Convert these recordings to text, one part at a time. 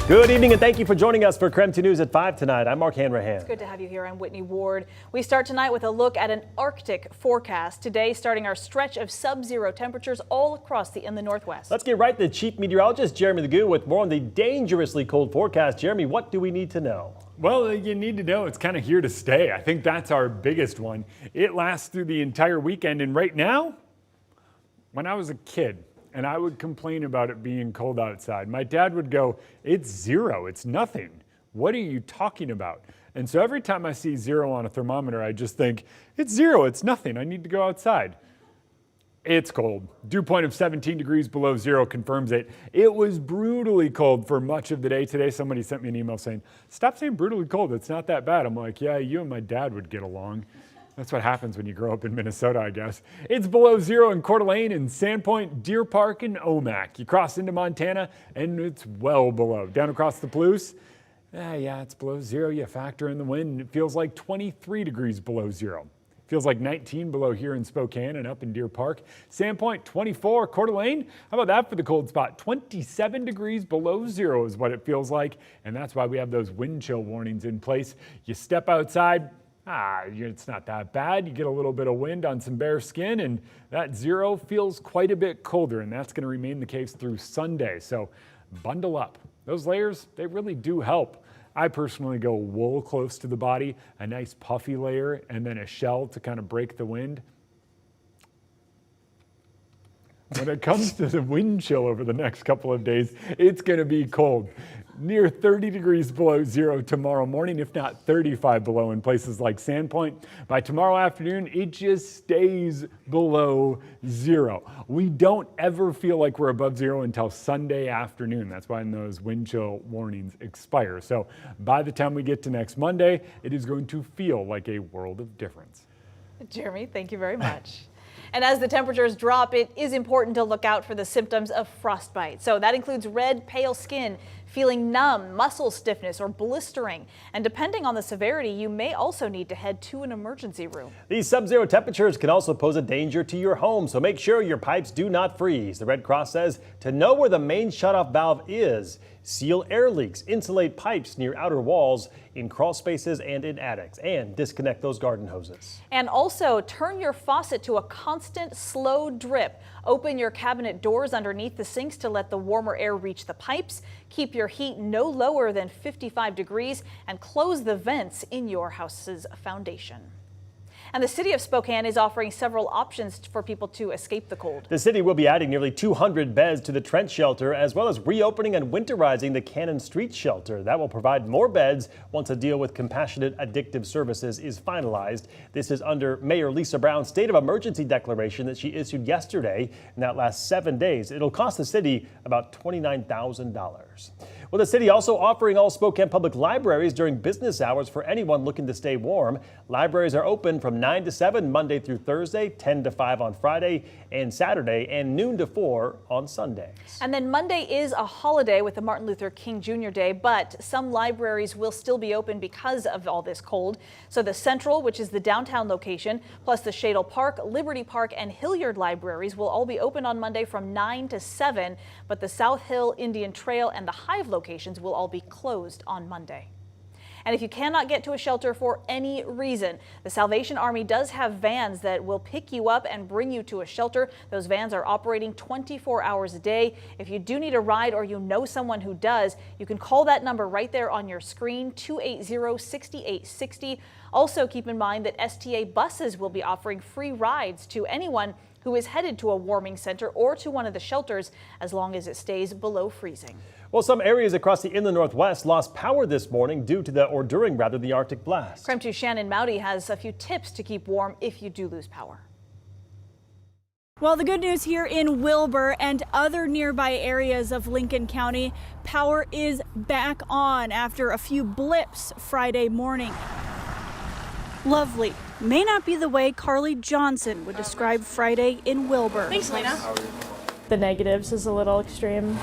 Good evening and thank you for joining us for KREM 2 News at 5 tonight. I'm Mark Hanrahan. It's good to have you here. I'm Whitney Ward. We start tonight with a look at an Arctic forecast. Today, starting our stretch of sub-zero temperatures all across the inland Northwest. Let's get right to Chief Meteorologist Jeremy Legoo with more on the dangerously cold forecast. Jeremy, what do we need to know? Well, you need to know it's kind of here to stay. I think that's our biggest one. It lasts through the entire weekend, and right now, when I was a kid, and I would complain about it being cold outside, my dad would go, "It's zero, it's nothing. What are you talking about?" And so every time I see zero on a thermometer, I just think, it's zero, it's nothing, I need to go outside. It's cold. Dew point of 17 degrees below zero confirms it. It was brutally cold for much of the day today. Somebody sent me an email saying, "Stop saying brutally cold, it's not that bad." I'm like, yeah, you and my dad would get along. That's what happens when you grow up in Minnesota, I guess. It's below zero in Coeur d'Alene and Sandpoint, Deer Park, and Omak. You cross into Montana, and it's well below. Down across the Palouse, yeah, it's below zero. You factor in the wind, and it feels like 23 degrees below zero. Feels like 19 below here in Spokane and up in Deer Park. Sandpoint, 24. Coeur d'Alene, how about that for the cold spot? 27 degrees below zero is what it feels like, and that's why we have those wind chill warnings in place. You step outside, it's not that bad. You get a little bit of wind on some bare skin, and that zero feels quite a bit colder, and that's going to remain the case through Sunday. So bundle up. Those layers, they really do help. I personally go wool close to the body, a nice puffy layer, and then a shell to kind of break the wind. When it comes to the wind chill over the next couple of days, it's going to be cold. Near 30 degrees below zero tomorrow morning, if not 35 below in places like Sandpoint. By tomorrow afternoon, it just stays below zero. We don't ever feel like we're above zero until Sunday afternoon. That's when those wind chill warnings expire. So by the time we get to next Monday, it is going to feel like a world of difference. Jeremy, thank you very much. And as the temperatures drop, it is important to look out for the symptoms of frostbite. So that includes red, pale skin, feeling numb, muscle stiffness, or blistering. And depending on the severity, you may also need to head to an emergency room. These sub-zero temperatures can also pose a danger to your home, so make sure your pipes do not freeze. The Red Cross says to know where the main shutoff valve is, seal air leaks, insulate pipes near outer walls, in crawl spaces and in attics, and disconnect those garden hoses. And also turn your faucet to a constant slow drip. Open your cabinet doors underneath the sinks to let the warmer air reach the pipes. Keep your heat no lower than 55 degrees and close the vents in your house's foundation. And the city of Spokane is offering several options for people to escape the cold. The city will be adding nearly 200 beds to the Trent shelter, as well as reopening and winterizing the Cannon Street shelter. That will provide more beds once a deal with Compassionate Addictive Services is finalized. This is under Mayor Lisa Brown's state of emergency declaration that she issued yesterday, and that lasts 7 days. It'll cost the city about $29,000. Well, the city also offering all Spokane public libraries during business hours for anyone looking to stay warm. Libraries are open from 9 to 7 Monday through Thursday, 10 to 5 on Friday and Saturday, and noon to 4 on Sundays. And then Monday is a holiday with the Martin Luther King Jr. Day, but some libraries will still be open because of all this cold. So the Central, which is the downtown location, plus the Shadle Park, Liberty Park, and Hilliard libraries will all be open on Monday from 9 to 7, but the South Hill, Indian Trail, and the Hive locations will all be closed on Monday. And if you cannot get to a shelter for any reason, the Salvation Army does have vans that will pick you up and bring you to a shelter. Those vans are operating 24 hours a day. If you do need a ride or you know someone who does, you can call that number right there on your screen, 280-6860. Also keep in mind that STA buses will be offering free rides to anyone who is headed to a warming center or to one of the shelters as long as it stays below freezing. Well, some areas across the inland Northwest lost power this morning during the Arctic blast. KREM 2 Shannon Mowdy has a few tips to keep warm if you do lose power. Well, the good news here in Wilbur and other nearby areas of Lincoln County, power is back on after a few blips Friday morning. Lovely may not be the way Carly Johnson would describe Friday in Wilbur. Thanks, Lena. The negatives is a little extreme.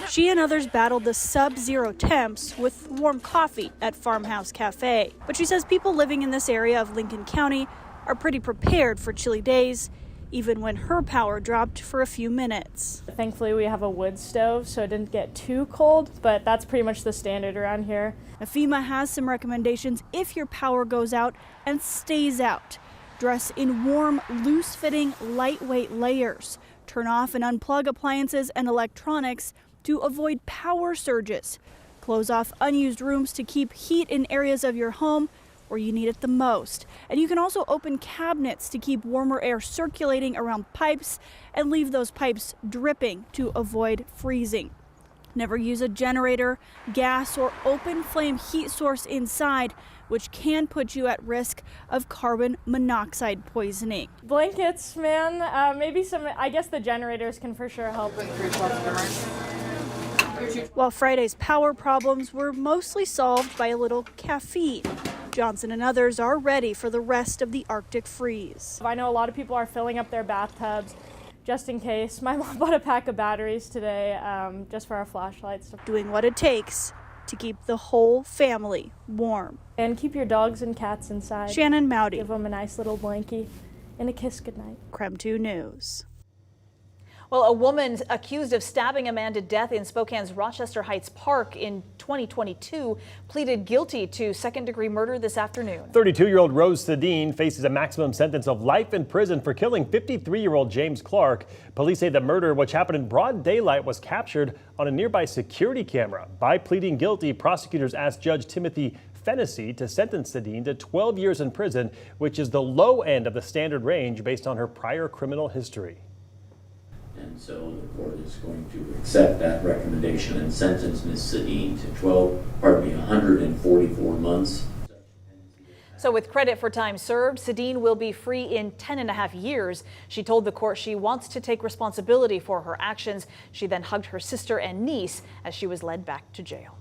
She and others battled the sub-zero temps with warm coffee at Farmhouse Cafe. But she says people living in this area of Lincoln County are pretty prepared for chilly days, even when her power dropped for a few minutes. Thankfully, we have a wood stove, so it didn't get too cold, but that's pretty much the standard around here. FEMA has some recommendations if your power goes out and stays out. Dress in warm, loose-fitting, lightweight layers. Turn off and unplug appliances and electronics to avoid power surges. Close off unused rooms to keep heat in areas of your home where you need it the most. And you can also open cabinets to keep warmer air circulating around pipes and leave those pipes dripping to avoid freezing. Never use a generator, gas, or open flame heat source inside, which can put you at risk of carbon monoxide poisoning. Blankets, man, maybe some, I guess the generators can for sure help. While Friday's power problems were mostly solved by a little caffeine, Johnson and others are ready for the rest of the Arctic freeze. I know a lot of people are filling up their bathtubs just in case. My mom bought a pack of batteries today just for our flashlights. Doing what it takes to keep the whole family warm. And keep your dogs and cats inside. Shannon Mowdy. Give them a nice little blankie and a kiss goodnight. KREM 2 News. Well, a woman accused of stabbing a man to death in Spokane's Rochester Heights Park in 2022 pleaded guilty to second-degree murder this afternoon. 32-year-old Rose Sedin faces a maximum sentence of life in prison for killing 53-year-old James Clark. Police say the murder, which happened in broad daylight, was captured on a nearby security camera. By pleading guilty, prosecutors asked Judge Timothy Fennessy to sentence Sedin to 12 years in prison, which is the low end of the standard range based on her prior criminal history. And so the court is going to accept that recommendation and sentence Ms. Sedin to 144 months. So with credit for time served, Sedin will be free in 10.5 years. She told the court she wants to take responsibility for her actions. She then hugged her sister and niece as she was led back to jail.